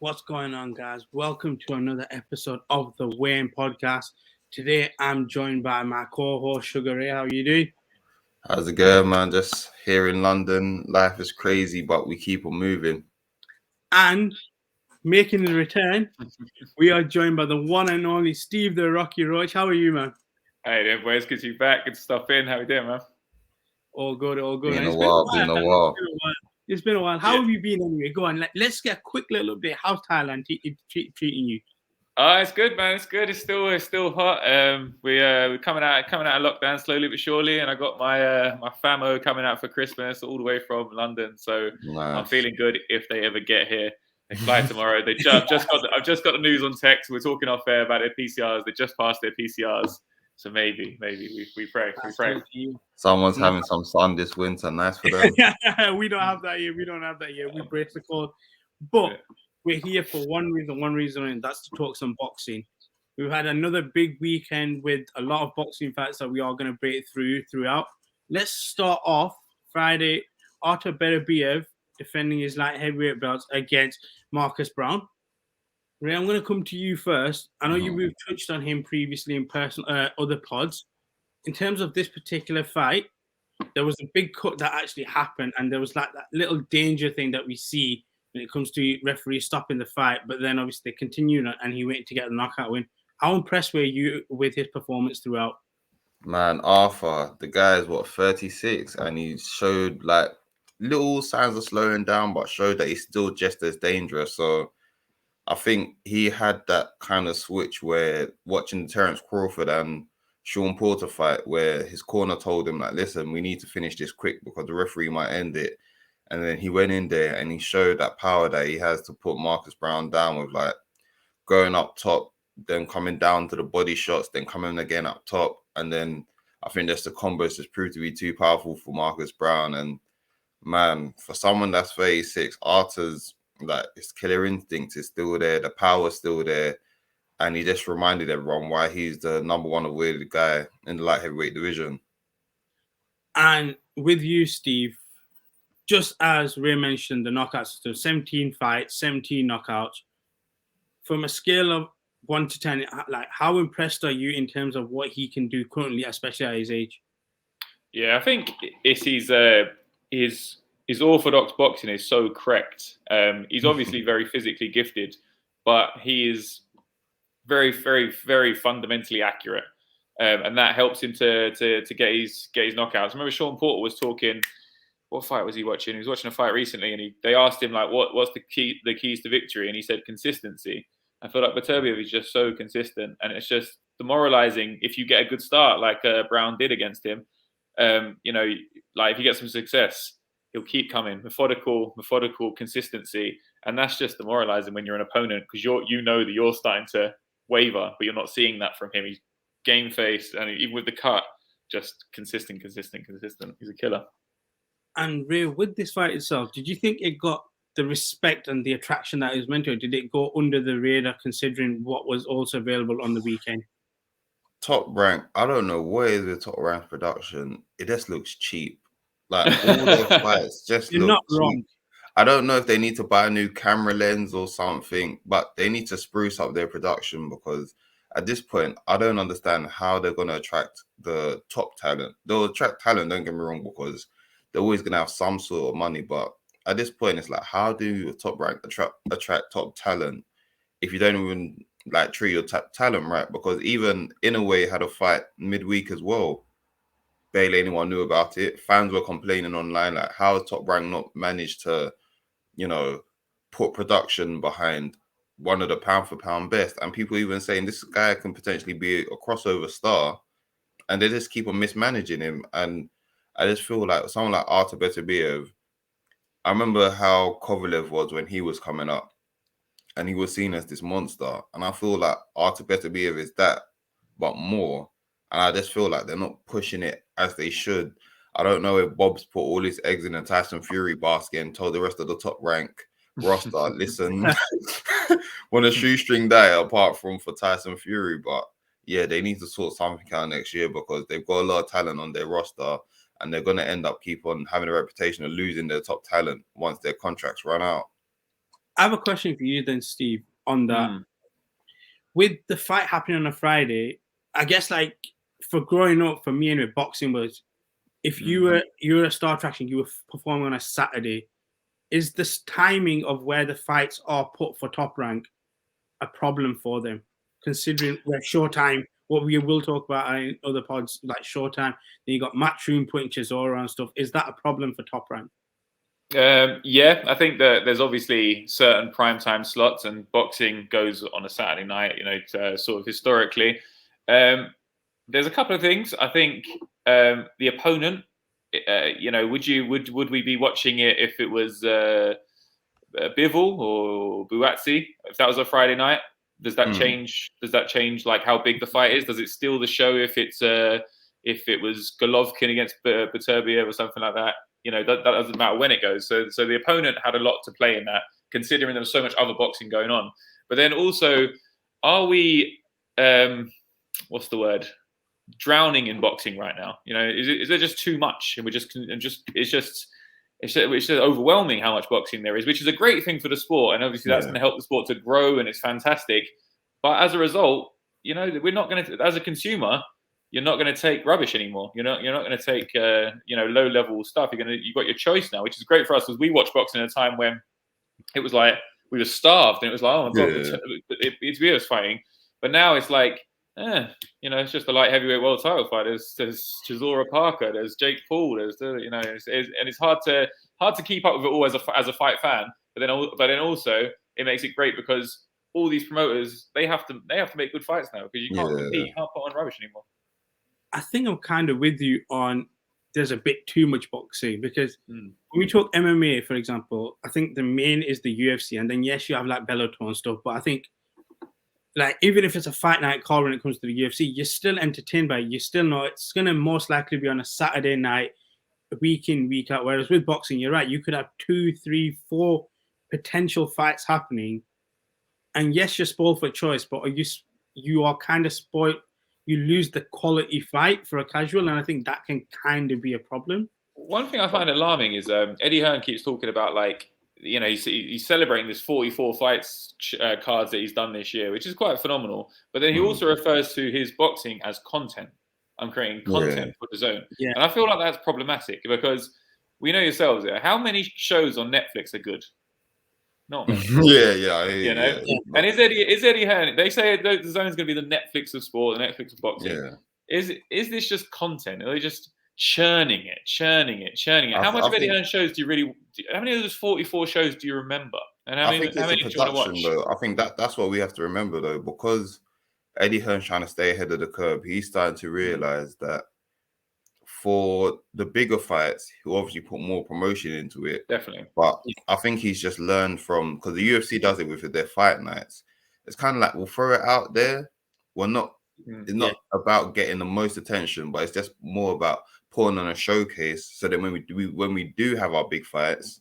What's going on, guys? Welcome to another episode of the Wayne Podcast. Today, I'm joined by my co-host Sugar Ray. How are you doing? How's it going, man? Just here in London. Life is crazy, but we keep on moving. And making the return, we are joined by the one and only Steve the Rocky Roach. How are you, man? Hey there, boys. Good to be back. Good stuff in. How we doing, man? All good, all good. Been And a it's been a while, while. been a Man. while. It's been a while. How Yeah. have you been anyway? Go on. Let's get a quick little update. How's Thailand treating you? It's good, man. It's good. It's still hot. We're coming out of lockdown slowly but surely, and I got my famo coming out for Christmas all the way from London. So I'm Nice. feeling good if they ever get here. They fly tomorrow. I've just got the news on text. We're talking off air about their PCRs. They just passed their PCRs. So maybe we pray. We pray. Someone's having some sun this winter. Nice for them. We don't have that here. We break the code. But we're here for one reason, and that's to talk some boxing. We've had another big weekend with a lot of boxing fights that we are going to break throughout. Let's start off Friday. Artur Beterbiev defending his light heavyweight belts against Marcus Browne. Ray, I'm going to come to you first. I know we've touched on him previously in other pods. In terms of this particular fight, there was a big cut that actually happened, and there was like that little danger thing that we see when it comes to referees stopping the fight. But then obviously they continued, and he went to get the knockout win. How impressed were you with his performance throughout? Man, Arthur, the guy is 36, and he showed like little signs of slowing down, but showed that he's still just as dangerous. So I think he had that kind of switch where watching Terence Crawford and Sean Porter fight, where his corner told him, like, listen, we need to finish this quick because the referee might end it. And then he went in there and he showed that power that he has to put Marcus Browne down with, like, going up top, then coming down to the body shots, then coming again up top. And then I think that's the combos just proved to be too powerful for Marcus Browne. And, man, for someone that's 36, Arthur's, like, his killer instinct is still there, the power's still there, and he just reminded everyone why he's the number one awarded guy in the light heavyweight division. And with you, Steve, just as Ray mentioned, the knockouts, so 17 fights, 17 knockouts. From a scale of 1 to 10, like, how impressed are you in terms of what he can do currently, especially at his age? Yeah, I think it's his orthodox boxing is so correct. He's obviously very physically gifted, but he is very, very, very fundamentally accurate, and that helps him to get his knockouts. I remember Sean Porter was talking. What fight was he watching? He was watching a fight recently, and they asked him, like, what's the keys to victory, and he said consistency. I feel like Beterbiev is just so consistent, and it's just demoralizing if you get a good start like Browne did against him. Like if you get some success, he'll keep coming, methodical consistency, and that's just demoralizing when you're an opponent because you know that you're starting to waver, but you're not seeing that from him. He's game face, and even with the cut, just consistent. He's a killer. And Ray, with this fight itself, did you think it got the respect and the attraction that it was meant to? Did it go under the radar considering what was also available on the weekend? Top Rank, I don't know what is with Top Rank production. It just looks cheap. Like all their fights just You're look not cheap. wrong. I don't know if they need to buy a new camera lens or something, but they need to spruce up their production because at this point, I don't understand how they're going to attract the top talent. They'll attract talent, don't get me wrong, because they're always going to have some sort of money. But at this point, it's like, how do Top Rank attract top talent if you don't even like treat your talent right? Because even Inouye had a fight midweek as well. Barely anyone knew about it. Fans were complaining online, like, how has Top Rank not managed to, put production behind one of the pound for pound best? And people even saying this guy can potentially be a crossover star, and they just keep on mismanaging him. And I just feel like someone like Artur Beterbiev, I remember how Kovalev was when he was coming up, and he was seen as this monster. And I feel like Artur Beterbiev is that, but more. And I just feel like they're not pushing it as they should. I don't know if Bob's put all his eggs in a Tyson Fury basket and told the rest of the Top Rank roster, listen, want a shoestring die apart from for Tyson Fury. But yeah, they need to sort something out next year because they've got a lot of talent on their roster and they're going to end up keep on having a reputation of losing their top talent once their contracts run out. I have a question for you then, Steve, on that. With the fight happening on a Friday, I guess like for growing up, for me and with boxing was, if you were a star attraction, you were performing on a Saturday. Is this timing of where the fights are put for Top Rank a problem for them, considering we're short time? What we will talk about in other pods, like short time. Then you got Matchroom putting Chisora and stuff. Is that a problem for Top Rank? Yeah, I think that there's obviously certain primetime slots, and boxing goes on a Saturday night. Sort of historically, there's a couple of things. I think the opponent. Would we be watching it if it was Bivol or Buatsi? If that was a Friday night, does that change? Does that change like how big the fight is? Does it steal the show if it was Golovkin against Beterbiev or something like that? That doesn't matter when it goes. So the opponent had a lot to play in that, considering there was so much other boxing going on. But then also, are we what's the word? Drowning in boxing right now? Is there just too much, and it's just overwhelming how much boxing there is, which is a great thing for the sport, and obviously that's going to help the sport to grow, and it's fantastic. But as a result, we're not going to, as a consumer, you're not going to take rubbish anymore. You're not going to take low level stuff. You've got your choice now, which is great for us, because we watched boxing at a time when it was like we were starved, and it was like, oh my god, it's us fighting. But now it's like, it's just a light heavyweight world title fight. There's Chisora Parker, there's Jake Paul, and it's hard to keep up with it all as a fight fan. But then also it makes it great because all these promoters they have to make good fights now, because you can't compete, you can't put on rubbish anymore. I think I'm kind of with you on there's a bit too much boxing, because when we talk MMA, for example, I think the main is the UFC, and then yes, you have like Bellator and stuff, but I think like even if it's a fight night call when it comes to the UFC, you're still entertained by it. You still know it's going to most likely be on a Saturday night, week in, week out. Whereas with boxing, you're right, you could have 2, 3, 4 potential fights happening. And yes, you're spoiled for choice, but you are kind of spoiled. You lose the quality fight for a casual, and I think that can kind of be a problem. One thing I find alarming is Eddie Hearn keeps talking about he's celebrating this 44 fights cards that he's done this year, which is quite phenomenal. But then he also refers to his boxing as content. I'm creating content for the zone. Yeah. And I feel like that's problematic, because we know yourselves, how many shows on Netflix are good? Not many. And is Eddie Hearn, they say the zone's going to be the Netflix of sport, the Netflix of boxing. Yeah. Is this just content? Are they just churning it? How much of Eddie Hearn shows do you really? How many of those 44 shows do you remember? And how many do you want to watch? Though. I think that's what we have to remember, though, because Eddie Hearn's trying to stay ahead of the curve. He's starting to realize that for the bigger fights, he'll obviously put more promotion into it. Definitely. But I think he's just learned from, because the UFC does it with their fight nights. It's kind of like, we'll throw it out there. It's not about getting the most attention, but it's just more about putting on a showcase, so that when we do have our big fights,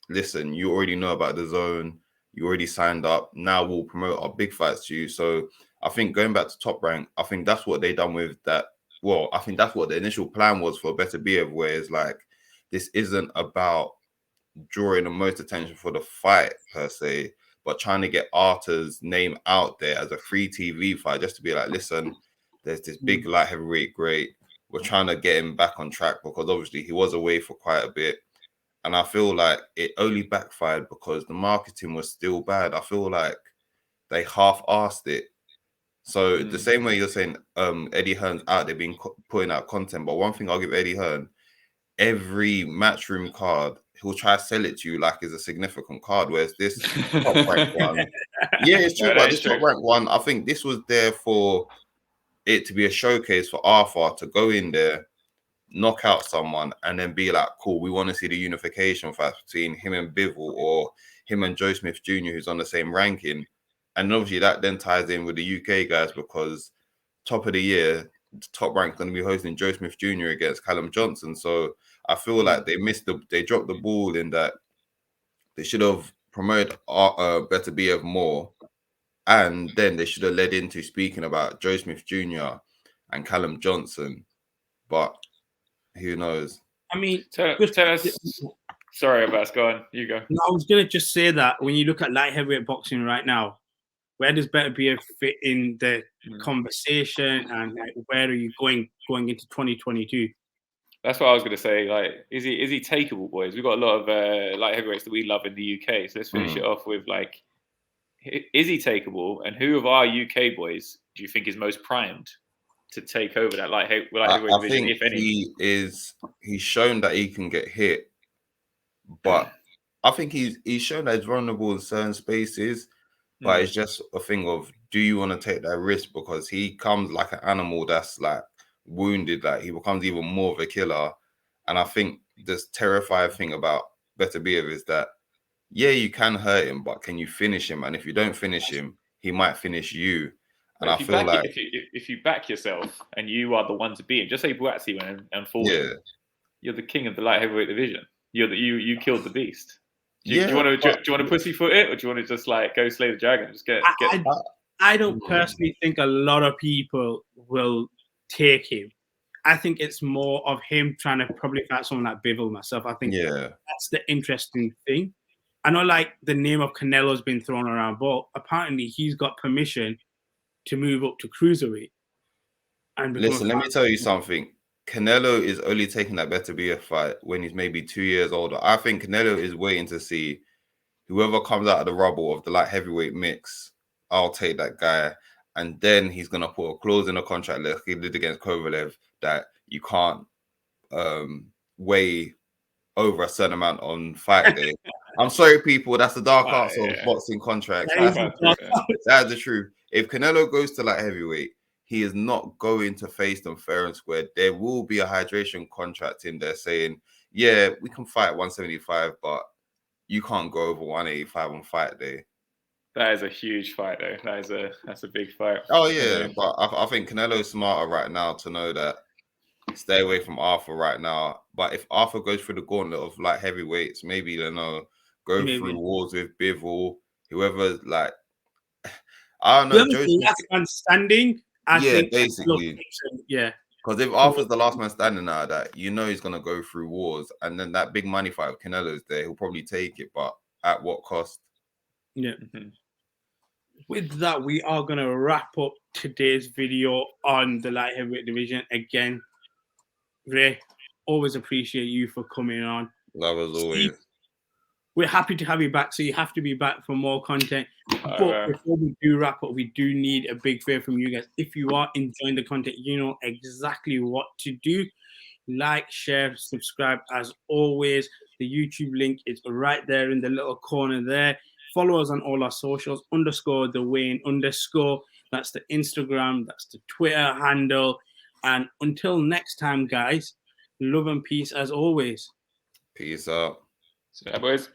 listen, you already know about the zone, you already signed up, now we'll promote our big fights to you. So I think going back to Top Rank, I think that's what they done with that. Well, I think that's what the initial plan was for Beterbiev, where it's like, this isn't about drawing the most attention for the fight per se, but trying to get Artur's name out there as a free TV fight, just to be like, listen, there's this big light heavyweight great. We're trying to get him back on track, because obviously he was away for quite a bit. And I feel like it only backfired because the marketing was still bad. I feel like they half-assed it. So the same way you're saying Eddie Hearn's out there putting out content, but one thing I'll give Eddie Hearn, every Matchroom card, he'll try to sell it to you like it's a significant card, whereas this Top Rank one, it's true, but this Top Rank one, I think this was there for it to be a showcase for Arthur to go in there, knock out someone, and then be like, cool, we want to see the unification fight between him and Bivol, or him and Joe Smith Jr., who's on the same ranking. And obviously that then ties in with the UK guys, because top of the year, Top Rank going to be hosting Joe Smith Jr. against Callum Johnson. So I feel like they dropped the ball in that they should have promoted Beterbiev more, and then they should have led into speaking about Joe Smith Jr. and Callum Johnson. But who knows? I mean, tell us. Sorry, Abbas, go on. You go. No, I was gonna just say that when you look at light heavyweight boxing right now, where does Beterbiev fit in the conversation, and like, where are you going into 2022? That's what I was going to say. Like, is he takeable, boys? We've got a lot of light heavyweights that we love in the UK. So let's finish it off with like, is he takeable? And who of our UK boys do you think is most primed to take over that light heavyweight division, if any? He's shown that he can get hit, but I think he's shown that he's vulnerable in certain spaces. But it's just a thing of, do you want to take that risk? Because he comes like an animal that's like wounded, like he becomes even more of a killer. And I think this terrifying thing about Beterbiev is that, yeah, you can hurt him, but can you finish him? And if you don't finish him, he might finish you. And I feel like if you back yourself and you are the one to beat him, just say Buatsi went and fought him, you're the king of the light heavyweight division. You killed the beast. Do you want to pussyfoot it, or do you want to just like go slay the dragon? Just get. I don't personally think a lot of people will take him. I think it's more of him trying to probably fight someone like Bivol myself. I think that's the interesting thing. I know like the name of Canelo's been thrown around, but apparently he's got permission to move up to cruiserweight. And listen, let me tell you something. Canelo is only taking that Beterbiev fight when he's maybe 2 years older. I think Canelo is waiting to see whoever comes out of the rubble of the light heavyweight mix. I'll take that guy, and then he's gonna put a clause in the contract like he did against Kovalev that you can't weigh over a certain amount on fight day. I'm sorry, people. That's the dark arts of boxing contracts. That's the truth. If Canelo goes to light heavyweight, he is not going to face them fair and square. There will be a hydration contract in there saying, yeah, we can fight 175, but you can't go over 185 on fight day. That is a huge fight, though. That's a big fight. Oh, yeah. But I think Canelo's smarter right now to know that stay away from Arthur right now. But if Arthur goes through the gauntlet of like heavyweights, maybe, you know, go through wars with Bivol, whoever, like, I don't know. Whoever's the last man standing, I think basically. Because if Arthur's the last man standing out of that, you know he's going to go through wars. And then that big money fight with Canelo's there, he'll probably take it, but at what cost? Yeah. With that, we are going to wrap up today's video on the light heavyweight division. Again, Ray, always appreciate you for coming on. Love as always. We're happy to have you back, so you have to be back for more content. But before we do wrap up, we do need a big favor from you guys. If you are enjoying the content, you know exactly what to do. Like, share, subscribe. As always, the YouTube link is right there in the little corner there. Follow us on all our socials, _TheWayne_. That's the Instagram, that's the Twitter handle. And until next time, guys, love and peace as always. Peace out. See you, boys.